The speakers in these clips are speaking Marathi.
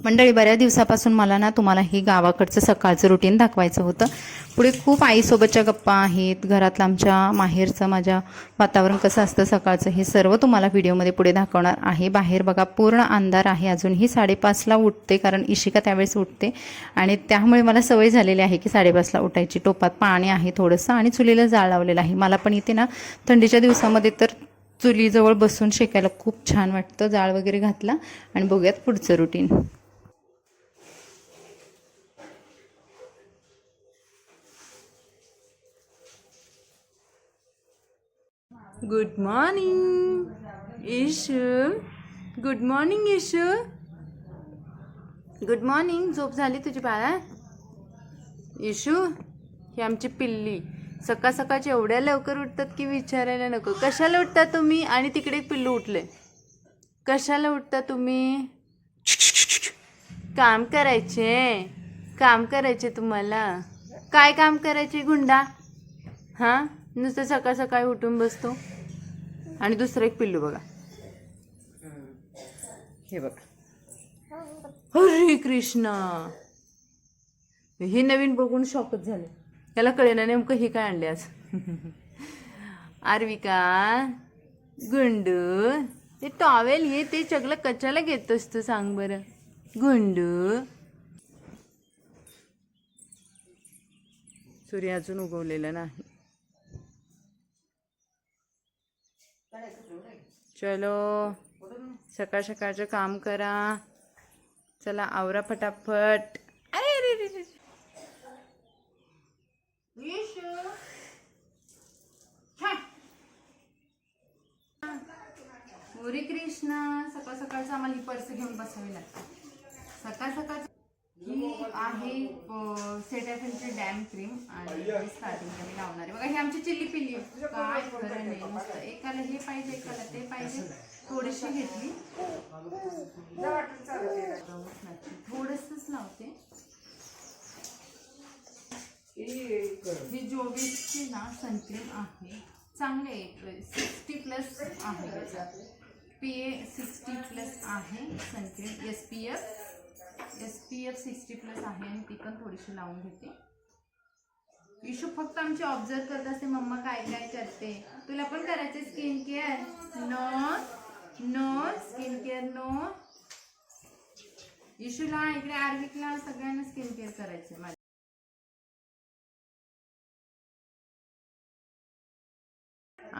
मंडळी, बऱ्याच दिवसापासून मला ना तुम्हाला हे गावाकडचं सकाळचं रुटीन दाखवायचं होतं. पुढे खूप आईसोबतच्या गप्पा आहेत, घरातलं आमच्या माहेरचं माझ्या वातावरण कसं असतं सकाळचं, हे सर्व तुम्हाला व्हिडिओमध्ये पुढे दाखवणार आहे. बाहेर बघा पूर्ण अंधार आहे, अजूनही 5:30ला उठते कारण इशिका त्यावेळेस उठते आणि त्यामुळे मला सवय झालेली आहे की 5:30ला उठायची. टोपात पाणी आहे थोडंसं आणि चुलीला जाळ लावलेलं आहे. मला पण इथे ना थंडीच्या दिवसामध्ये तर चुलीजवळ बसून शेकायला खूप छान वाटतं. जाळ वगैरे घातला आणि बघूयात पुढचं routine. Good morning issue, good morning issue, good morning. झोप झाली तुझी बाळा? इशू, ही आमची पिल्ली सकाळ सकाळची एवढ्या लवकर उठतात की विचारायला नको. कशाला उठता तुम्ही? आणि तिकडे एक पिल्लू उठले. कशाला उठता तुम्ही? काम करायचे, काम करायचे तुम्हाला. काय काम करायचे गुंडा? हां, नुसतं सकाळ सकाळी उठून बसतो. आणि दुसरं एक पिल्लू बघा, हे बघा. हरे कृष्णा, हे नवीन बघून शॉकच झाले. त्याला कळेना नेमकं हे काय आणले आज. आर्विका, गुंडू, ते टॉवेल हे ते चगलं कशाला घेतोस तू सांग बरं गुंडू? सूर्य अजून उगवलेला नाही. चलो सकाळ सकाळचं काम करा. चला आवरा फटाफट. अरे रे रे रे. हरे कृष्णा. सकाळ सकाळचं आम्हाला ही पर्स घेऊन बसावी लागते. सकाळ सकाळ ही आहे सेटाफिलची डॅम क्रीम आणि स्टार्टिंगला मी लावणार आहे. बघा ही आमची चिल्ली पिल्ली काय खरं नाही. नुसतं एकाला हे पाहिजे एकाला ते पाहिजे. थोडीशी घेतली, थोडंसंच लावते. ही जोवीची ना सनक्रीम आहे, चांगले 60+ आहे. PA 60+ आहे सनक्रीम. SPF 60+ आहे आणि ती पण थोडीशी लावून घेते. इशू फक्त आमची ऑब्झर्व करत असते, मम्मा काय काय करते. तुला पण करायचे skin care? No no skin care no. इशूला इकडे आर्विकला सगळ्यांना स्किन केअर करायचे. माझ्या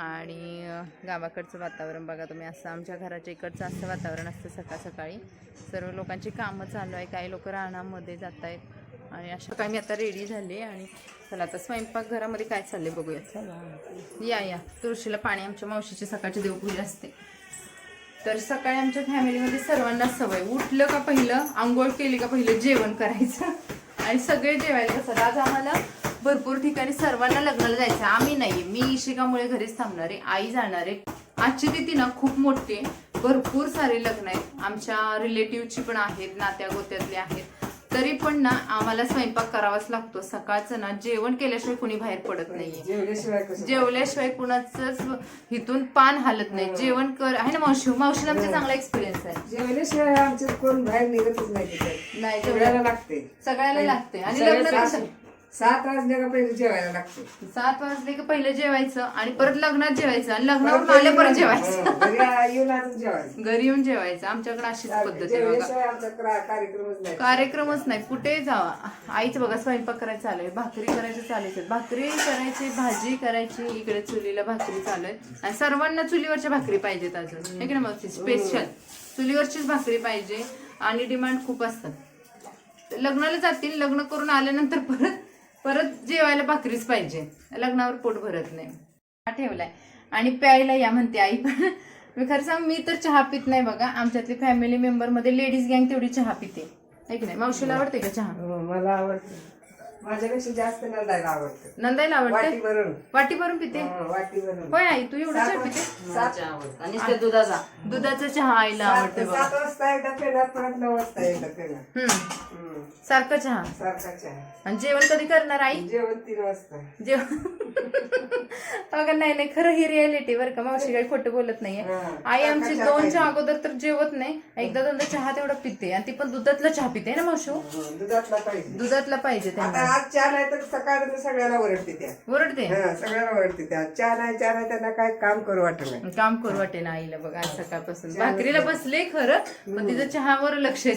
आणि गावाकडचं वातावरण बघा तुम्ही. असं आमच्या घराच्या इकडचं असं वातावरण असतं सकाळ सकाळी. सर्व लोकांची कामं चालू आहे, काही लोक रानामध्ये जात आहेत आणि अशा काही मी आता रेडी झाले. आणि चला आता स्वयंपाक घरामध्ये काय चालले बघूया. चला या तुळशीला पाणी. आमच्या मावशीची सकाळची देवपूजा असते. तर सकाळी आमच्या फॅमिलीमध्ये सर्वांना सवय, उठलं का पहिलं आंघोळ केली का पहिलं जेवण करायचं आणि सगळे जेवायला बसतात. आज आम्हाला भरपूर ठिकाणी सर्वांना लग्नाला जायचं. आम्ही नाही, मी इशिकामुळे घरीच थांबणार आहे. आई जाणार आहे. आजची तिथी ना खूप मोठी आहे, भरपूर सारे लग्न आहेत. आमच्या रिलेटिव्हची पण आहेत, नात्या गोत्यातले आहेत. तरी पण ना आम्हाला स्वयंपाक करावाच लागतो. सकाळचं ना जेवण केल्याशिवाय कुणी बाहेर पडत नाही. जेवल्याशिवाय कुणाचंच इथून पान हालत नाही. जेवण कर आहे ना मावशी. मावशीला आमचा चांगला एक्सपिरियन्स आहे. जेवल्याशिवाय आमच्यात कोण बाहेर निघतच नाही. जेवायला लागते, सगळ्याला लागते. आणि लग्न 7 वाजले का पहिले जेवायला लागते. 7 वाजले का पहिलं जेवायचं आणि परत लग्नात जेवायचं आणि लग्नावरून आले परत जेवायचं. घरी येऊन जेवायचं. आमच्याकडे अशीच पद्धत आहे बघा. कार्यक्रमच नाही, कुठे जावा. आईचं बघा स्वयंपाक करायचं चालू आहे, भाकरी करायचं चालू आहे, भाकरी करायची, भाजी करायची, इकडे चुलीला भाकरी चालू आहे. आणि सर्वांना चुलीवरच्या भाकरी पाहिजेत अजून, हे की नाही स्पेशल चुलीवरचीच भाकरी पाहिजे. आणि डिमांड खूप असतात. लग्नाला जातील, लग्न करून आल्यानंतर परत जेवायला भाकरीच पाहिजे. लग्नावर पोट भरत नाही. हा ठेवलाय. आणि प्यायला या म्हणते आई. पण मी खरं सांग, मी तर चहा पित नाही बघा. आमच्यातली फॅमिली मेंबर मध्ये लेडीज गँग तेवढी चहा पिते, आहे की नाही. मावशीला आवडते का चहा? मला आवडते. माझ्यापेक्षा जास्त नंदायला आवडतं. नंदायला आवडते वाटी भरून. वाटी भरून पिते. वाटी भरून. होय आई, तू एवढं चहा पिते? आणि ते दुधाचा दुधाचा चहा आईला आवडते बघा. 7 वाजता एकदा पेणार, परत 9 वाजता एकदा पेणार. सारखं चहा. सारखा चहा. आणि जेवण कधी करणार आई? जेवण 3 वाजता. जेवण अगं नाही खरं ही रियालिटी बरं का, मावशी काही खोटं बोलत नाहीये. आई आमची 2च्या अगोदर तर जेवत नाही, एकदा दोनदा चहा तेवढा पिते, आणि ती पण दुधातला चहा पिते ना मावशी. दुधातला पाहिजे. दुधातला पाहिजे आता त्यांना. आज चहा नाही तर सकाळ सगळ्याला ओरडते त्या. ओरडते सगळ्याला ओरडते त्या. चहा नाही त्यांना काय काम करू वाटत नाही. काम करू वाटे ना आईला बघा. आज सकाळपासून भाकरीला बसले खरं, पण तिचं चहावर लक्ष आहे.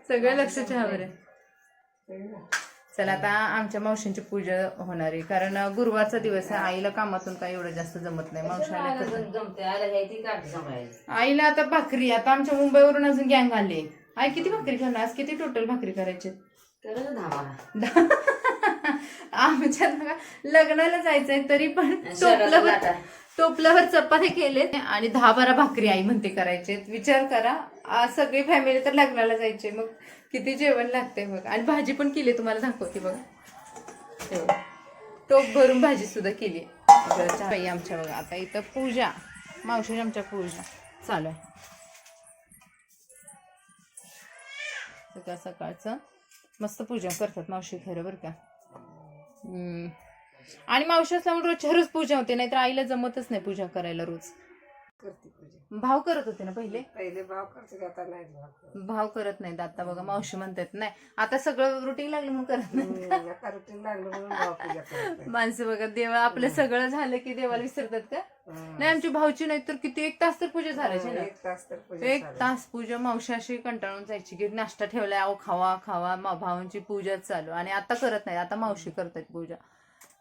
सगळं लक्ष चहावर आहे. चला आता आमच्या मावशींची पूजा होणार आहे, कारण गुरुवारचा दिवस आहे. आईला कामातून काही एवढं जास्त जमत नाही. मावशी आईला आता भाकरी, आता आमच्या मुंबईवरून अजून गँग आली. आई किती भाकरी करणार आज? किती टोटल भाकरी करायचे? आमच्या लग्नाला जायचंय तरी पण टोपल्यावर चपाती केले आणि 10-12 भाकरी आई म्हणते करायचे. विचार करा, आज सगळी फॅमिली तर लग्नाला जायचे, मग किती जेवण लागते बघ. आणि भाजी पण केली, तुम्हाला दाखवते बघा. टोप भरून भाजी सुद्धा केली आमच्या बघा. आता इथं पूजा, मावशी आमच्या पूजा चालू आहे. सकाळ सकाळचं मस्त पूजा करतात मावशी खरं बरं का. आणि मावशी असल्यामुळे रोजच्या रोज पूजा होते, नाहीतर आईला जमतच नाही पूजा करायला रोज. भाव करत होते ना पहिले भाव करते, आता नाही भाव करत नाहीत. आता बघा मावशी म्हणतात नाही, आता सगळं रुटीन लागलं म्हणून करत नाही. रुटीन लागलं म्हणून भाव पूजा करत. माणसं बघा, देवा आपलं सगळं झालं की देवाला विसरतात का? नाही, आमची भाऊची नाही तर किती 1 तास तर पूजा झाल्याची ना. 1 तास पूजा. मावशी अशी कंटाळून जायची की नाश्ता ठेवलाय, अहो खावा खावा. भावांची पूजा चालू. आणि आता करत नाही, आता मावशी करतात पूजा.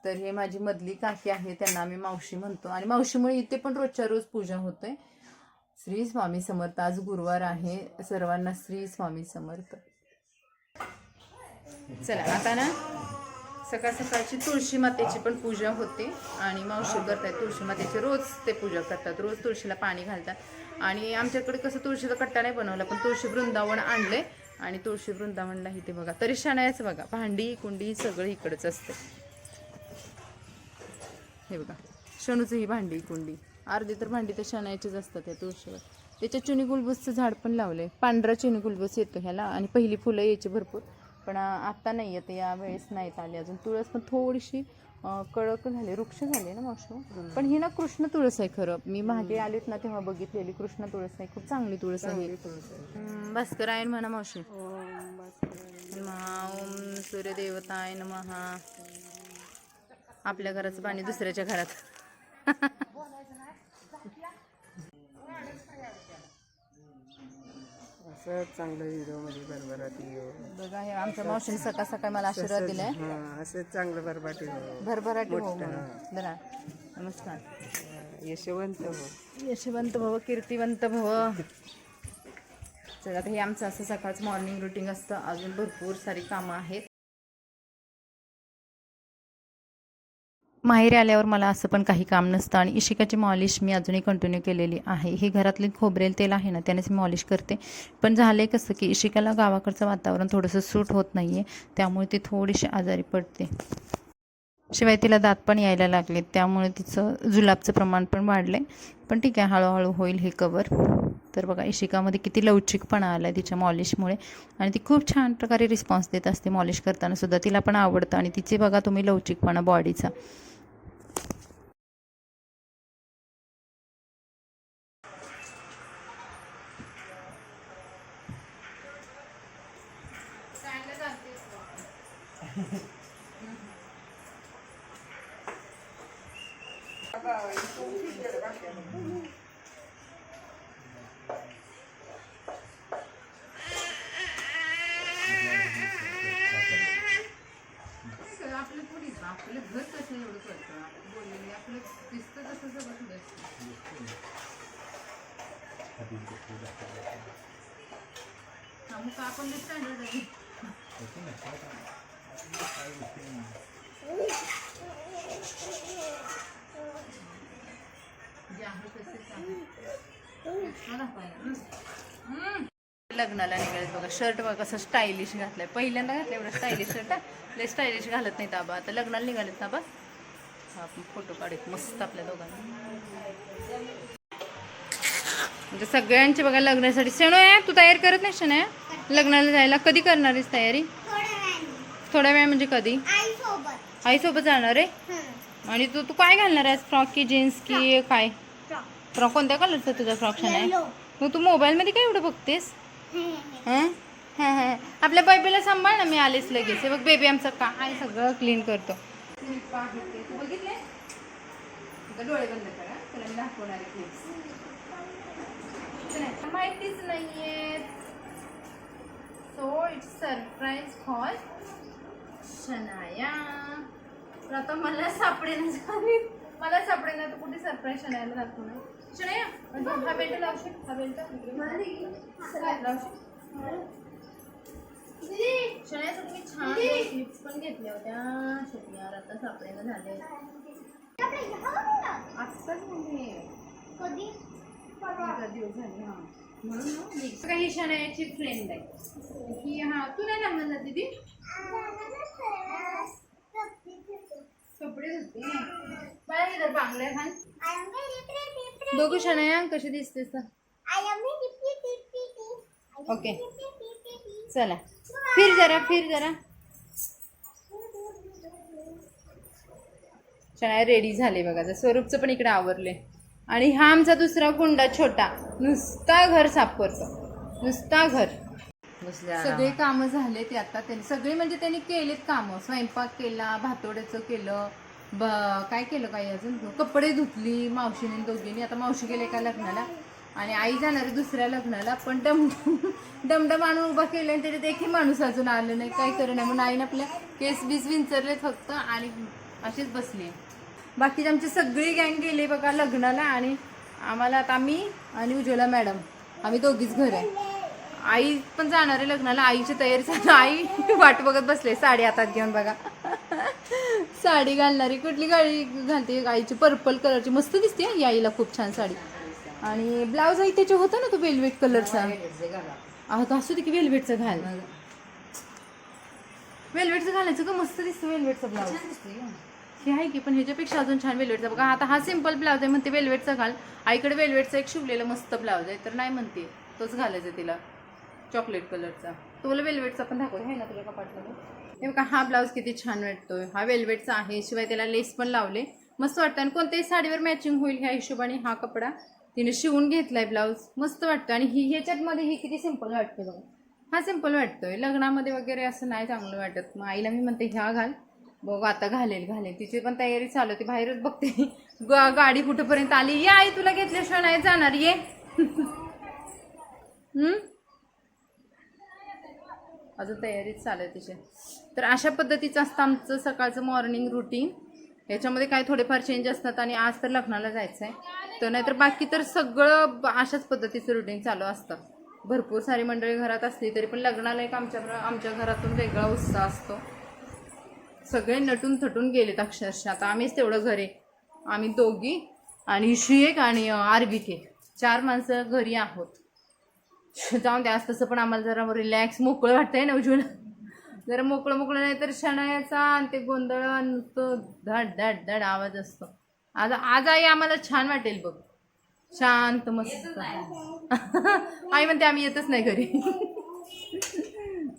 तर हे माझी मधली काकी आहे, त्यांना आम्ही मावशी म्हणतो. आणि मावशीमुळे इथे पण रोजच्या रोज पूजा होते. श्री स्वामी समर्थ. आज गुरुवार आहे, सर्वांना श्री स्वामी समर्थ. चला आता ना सकाळ सकाळची तुळशी मातेची पण पूजा होते, आणि मावशी करतात तुळशी मातेची. रोज ते पूजा करतात, रोज तुळशीला पाणी घालतात. आणि आमच्याकडे कसं तुळशीचा कट्टा नाही बनवला, पण तुळशी वृंदावन आणले, आणि तुळशी वृंदावनला इथे बघा तरी शणायचं बघा, भांडी कुंडी सगळं इकडंच असते. हे बघा शणूचं ही भांडी कुंडी, अर्धी तर भांडी तर शणायचीच असतात या तुळशीवर. त्याच्या चुनी गुलबुसचं झाड पण लावलंय. पांढरा चुनी गुलबुस येतो ह्याला, आणि पहिली फुलं यायची भरपूर, पण आता नाही येते, या वेळेस नाहीत आले अजून. तुळस पण थोडीशी कळक झाली, वृक्ष झाले ना मावशी. पण ही ना कृष्ण तुळस आहे खरं. मी मागे आलीत ना तेव्हा बघितलेली कृष्ण तुळस आहे, खूप चांगली तुळस आहे. भास्करायण म्हणा मावशी. ओम सूर्यदेवताय नमः. आपल्या घराचं पाणी दुसऱ्याच्या घरात. चांगलं व्हिडिओ मध्ये भरभराटी बघा. हे आमच्या मावशीने सकाळ सकाळी मला आशीर्वाद दिलाय. असं चांगलं भरभराटी भरभराटी हो. जरा नमस्कार. यशवंत हो, यशवंत भव, कीर्तिवंत भव. चला आता हे आमचं असं सकाळचं मॉर्निंग रुटीन असतं. अजून भरपूर सारी कामं आहेत. माहेरी आल्यावर मला असं पण काही काम नसतं, आणि इशिकाची मॉलिश मी अजूनही कंटिन्यू केलेली आहे. हे घरातले खोबरेल तेल आहे ना, त्यानेच मी मॉलिश करते. पण झालं आहे कसं की इशिकाला गावाकडचं वातावरण थोडंसं सूट होत नाही आहे, त्यामुळे ती थोडीशी आजारी पडते. शिवाय तिला दात पण यायला लागले, त्यामुळे तिचं जुलाबचं प्रमाण पण वाढलं आहे. पण ठीक आहे, हळूहळू होईल हे कवर. तर बघा इशिकामध्ये किती लवचिकपणा आला आहे तिच्या मॉलिशमुळे, आणि ती खूप छान प्रकारे रिस्पॉन्स देत असते मॉलिश करताना सुद्धा. तिला पण आवडतं, आणि तिचे बघा तुम्ही लवचिकपणा बॉडीचा. आपलं थोडीच आपलं घर कसं एवढं करतं बोललेली, आपलं दिसतं तसं सगळं थोडं मग आपण स्टँडर्ड आहे. लग्नाला निघालेत बघा. शर्ट बघा कसं स्टायलिश घातलंय. पहिल्यांदा घातलं एवढं स्टायलिश शर्ट. लय स्टायलिश घालत नाहीत आबा. आता लग्नाला निघालेत ना बा. हा आपण फोटो काढूत मस्त आपल्या दोघांना. म्हणजे सगळ्यांचे बघा लग्नासाठी. शनया तू तयारी करत नाही शनया लग्नाला जायला? कधी करणार आहेस तयारी? थोड्या वेळ म्हणजे कधी? आईसोबत जाणार आहे. आणि तू तू काय घालणार आहेस? फ्रॉक की जीन्स की काय? फ्रॉक कोणत्या कलरचा तुझा फ्रॉक शनया? मग तू मोबाईलमध्ये काय एवढं बघतेस? आपल्या बेबीला सांभाळ ना, मी आलेच लगेच. बघ बेबी आमचं काय सगळं क्लीन करतो. तू बघितले? डोळे बंद करा, तुला मी दाखवणार आहे क्लिप्स. माहितीच नाहीये. So it's surprise for Shanaya. तर आता मला सापडेना झाली. मला सापडेना तर कुठे सरप्राईज शनायाला दाखवणार. शनाया हा बेल्ट लावशील? हा बेल्ट लावशील? शनायासाठी मी छान क्लिप्स पण घेतल्या होत्या. शनिवार आता सापडेना झाले. आत्ताच म्हणजे दिवस झाले. हा म्हणून काही शनायाची फ्रेंड आहे की. हा तू नाही जमलं ना दीदी? कपडे धुते मला इधर बांगड्या घाल. बघू शनाया कशी दिसतेस. ओके चला फिर जरा शनाया रेडी झाले बघा. तर स्वरूपचं पण इकडे आवरले. आणि हा आमचा दुसरा गुंडा छोटा नुसता घर साफ करतो. नुसता घर. सगळे कामं झाले ते आता त्यांनी सगळे म्हणजे त्यांनी केलेत कामं. स्वयंपाक केला, भातोड्याचं केलं, काय केलं काय अजून कपडे धुतली मावशीने दोघींनी. आता मावशी गेले का लग्नाला आणि आई जाणार आहे दुसऱ्या लग्नाला. पण डमडम आणून उभा केलं आणि त्याच्यात एकही माणूस अजून आलं नाही. काय करणार म्हणून आईने आपल्या केस बीस विंचरले फक्त आणि अशीच बसली. बाकीचे आमची सगळी गँग गेली बघा लग्नाला. आणि आम्हाला आता मी आणि उज्ज्वला मॅडम आम्ही दोघीच घर आहे. आई पण जाणार आहे लग्नाला. आईची तयारी चालू. आई वाट बघत बसले साडी हातात घेऊन बघा. साडी घालणारी कुठली गाडी घालते? आईची पर्पल कलरची मस्त दिसते. या आईला खूप छान साडी. आणि ब्लाऊज आई त्याचे होता ना तो वेलवेट कलरचा. असू दे की वेलवेटचं घाल. वेलवेटचं घालायचं का? मस्त दिसतं वेलवेटचा ब्लाऊज. हे आहे की पण ह्याच्यापेक्षा अजून छान वेलवेटचा बघा. आता हा सिंपल ब्लाऊज आहे म्हणते वेलवेटचा घाल. आईकडे वेलवेटचा एक शिवलेला मस्त ब्लाऊज आहे तर नाही म्हणते तोच घालायचा तिला चॉकलेट कलरचा. तुला वेलवेटचा पण दाखवतो आहे ना तुला कपाटमध्ये. हे बघा हा ब्लाऊज किती छान वाटतोय. हा वेलवेटचा आहे. शिवाय त्याला लेस पण लावले मस्त वाटतं. आणि कोणत्याही साडीवर मॅचिंग होईल ह्या हिशोबाने हा कपडा तिने शिवून घेतलाय ब्लाऊज. मस्त वाटतं. आणि ह्याच्यातमध्ये ही किती सिंपल वाटते बघा. हा सिंपल वाटतोय. लग्नामध्ये वगैरे असं नाही चांगलं वाटत. मग आईला मी म्हणते ह्या घाल. बघ आता घालेल. तिची पण तयारी चालू होती. बाहेरच बघते गाडी कुठंपर्यंत आली. या आई तुला घेतल्याशिवाय नाही जाणार. ये अजून तयारीच चालू आहे तिची. तर अशा पद्धतीचं असतं आमचं सकाळचं मॉर्निंग रुटीन. याच्यामध्ये काय थोडेफार चेंज असतात. आणि आज तर लग्नाला जायचं आहे तर नाहीतर बाकी तर सगळं अशाच पद्धतीचं रुटीन चालू असतं. भरपूर सारी मंडळी घरात असली तरी पण लग्नाला एक आमच्या घरातून वेगळा उत्साह असतो. सगळे नटून थटून गेलेत अक्षरशः. आता आम्हीच तेवढं घरी. आम्ही दोघी आणि एक आणि आरबीके 4 माणसं घरी आहोत. जाऊन द्या तसं पण आम्हाला जरा रिलॅक्स मोकळं वाटतंय ना उज्ज्वला. जरा मोकळं नाही तर शनायाचा आणि ते गोंधळ नुसतं धड धड धड आवाज असतो. आज आई आम्हाला छान वाटेल बघ. शांत मस्त. आई म्हणते आम्ही येतच नाही घरी.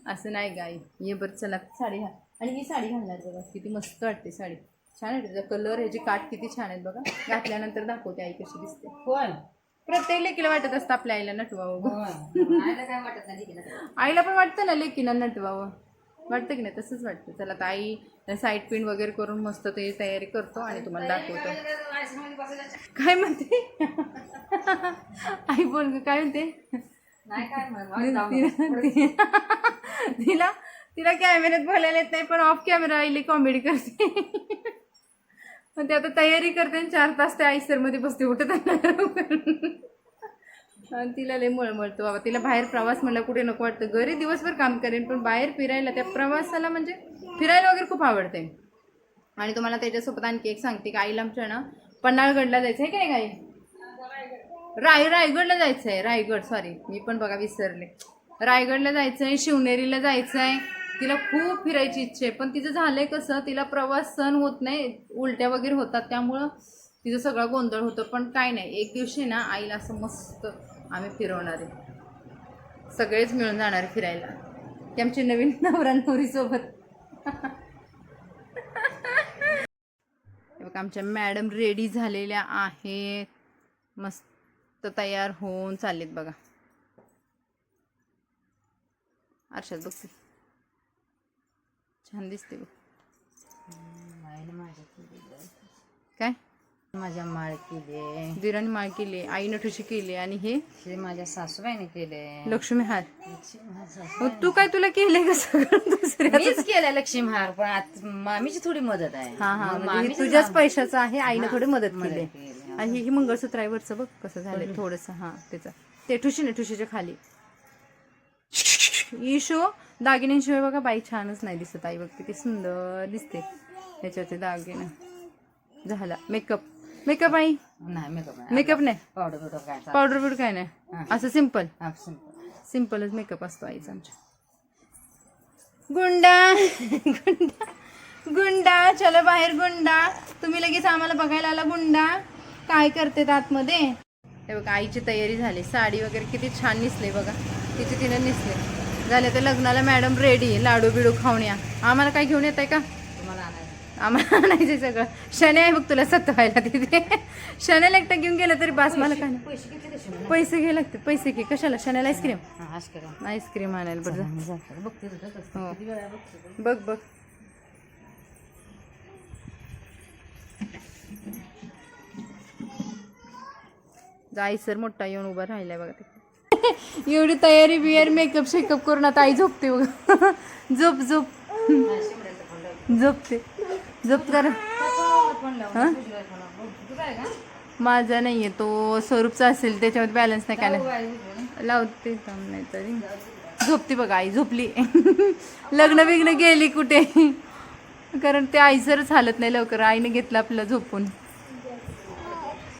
असं नाही गाई ये बरं चला साडी घाल. आणि ही साडी घालणार बघा किती मस्त वाटते साडी. छान आहे त्याचा कलर. ह्याची काठ किती छान आहेत बघा. घातल्यानंतर दाखवते आई कशी दिसते. कोण प्रत्येक लेकीला वाटत असतं आपल्या आईला नटवावं. काय वाटत नाही. आईला पण वाटतं ना लेकीला नटवावं. वाटतं की नाही? तसंच वाटतं. चला आता आई साईड पिन वगैरे करून मस्त ते तयारी करतो आणि तुम्हाला दाखवतो. काय म्हणते आई? बोल काय म्हणते? तिला कॅमेऱ्यात बोलायला येत नाही पण ऑफ कॅमेरा आईली कॉमेडी करते. पण ते आता तयारी करते आणि 4 तास त्या आयसरमध्ये बसते उठत. आणि तिला लय मळमळतो बाबा. तिला बाहेर प्रवास म्हणलं कुठे नको वाटतं. घरी दिवसभर काम करेन पण बाहेर फिरायला त्या प्रवासाला म्हणजे फिरायला वगैरे खूप आवडते. आणि तुम्हाला त्याच्यासोबत आणखी एक सांगते की आईला आमच्या ना पन्हाळगडला जायचं आहे. काय रायगडला जायचं आहे. रायगड सॉरी मी पण बघा विसरले. रायगडला जायचंय, शिवनेरीला जायचंय, तिला खूप फिरायची इच्छा आहे. पण तिचं झालंय कसं, तिला प्रवास सहन होत नाही, उलट्या वगैरे होतात, त्यामुळं तिचं सगळं गोंधळ होतं. पण काय नाही, एक दिवशी ना आईला असं मस्त आम्ही फिरवणार आहे, सगळेच मिळून जाणार फिरायला, की आमची नवीन नवरा नवरी सोबत. बघा आमच्या मॅडम रेडी झालेल्या आहेत, मस्त तयार होऊन चाललेत बघा. आरशात बघते, छान दिसते बघ. काय माझ्या माळ केली, दिराणी माळ केली, आईनं ठुशी केली, आणि हे माझ्या सासूबाईने केले. लक्ष्मी हार. तू काय तुला केलंय का सगळं दुसऱ्या? मीच केलं लक्ष्मी हार, पण मामीची थोडी मदत आहे. हा हा, म्हणजे हे तुझ्याच पैशाचं आहे, आईनं थोडी मदत केली. आणि हे मंगळसूत्र आहे वरचं बघ कसं झालंय थोडंसं. हा त्याचं ते ठुशीने, ठुशीच्या खाली ईशो दागिन्यांशिवाय बघा बाई छानच नाही दिसत. आई बघ किती सुंदर दिसते याच्यावरती दागिने. झाला मेकअप. मेकअप आई नाही मेकअप नाही, पावडर बिवडर काय पावडर बिवडर काय नाही, असं सिंपल सिंपल सिंपलच मेकअप असतो आईचा आमच्या. गुंडा गुंडा गुंडा, चला बाहेर गुंडा. तुम्ही लगेच आम्हाला बघायला आला गुंडा, काय करते आतमध्ये. हे बघा आईची तयारी झाली, साडी वगैरे किती छान नेसली बघा, तिची तिने नेसले. झाले तर लग्नाला मॅडम रेडी, लाडू बिडू खाऊन या. आम्हाला काय घेऊन येत आहे का? तुम्हाला आणायचं. आम्हाला आणायचं सगळं. शने आहे बघ तुला सतवायला तिथे. शनेला एकटं घेऊन गेलं तरी बास, मला काय नाही. पैसे किती देशील? पैसे घे लागते, पैसे घे. कशाला? शनेला आईस्क्रीम, हा, आईस्क्रीम आईस्क्रीम आणायला बरं. बघते हो. किती वेळा बघते. बघ बघ. आई सर मोठा येऊन उभा राहिलाय बघा ते. एवढी तयारी बियर मेकअप शेकअप करून आता आई झोपते बघा. झोप झोप झोपते, झोप कर. माझा नाहीये तो, स्वरूपचा असेल, त्याच्यावर बॅलन्स नाही काय नाही. लावते काम नाही तरी. झोपते बघा आई, झोपली. लग्न बिग्न गेली कुठे, कारण ते आई सरच हालत नाही लवकर. आईने घेतलं आपलं झोपून.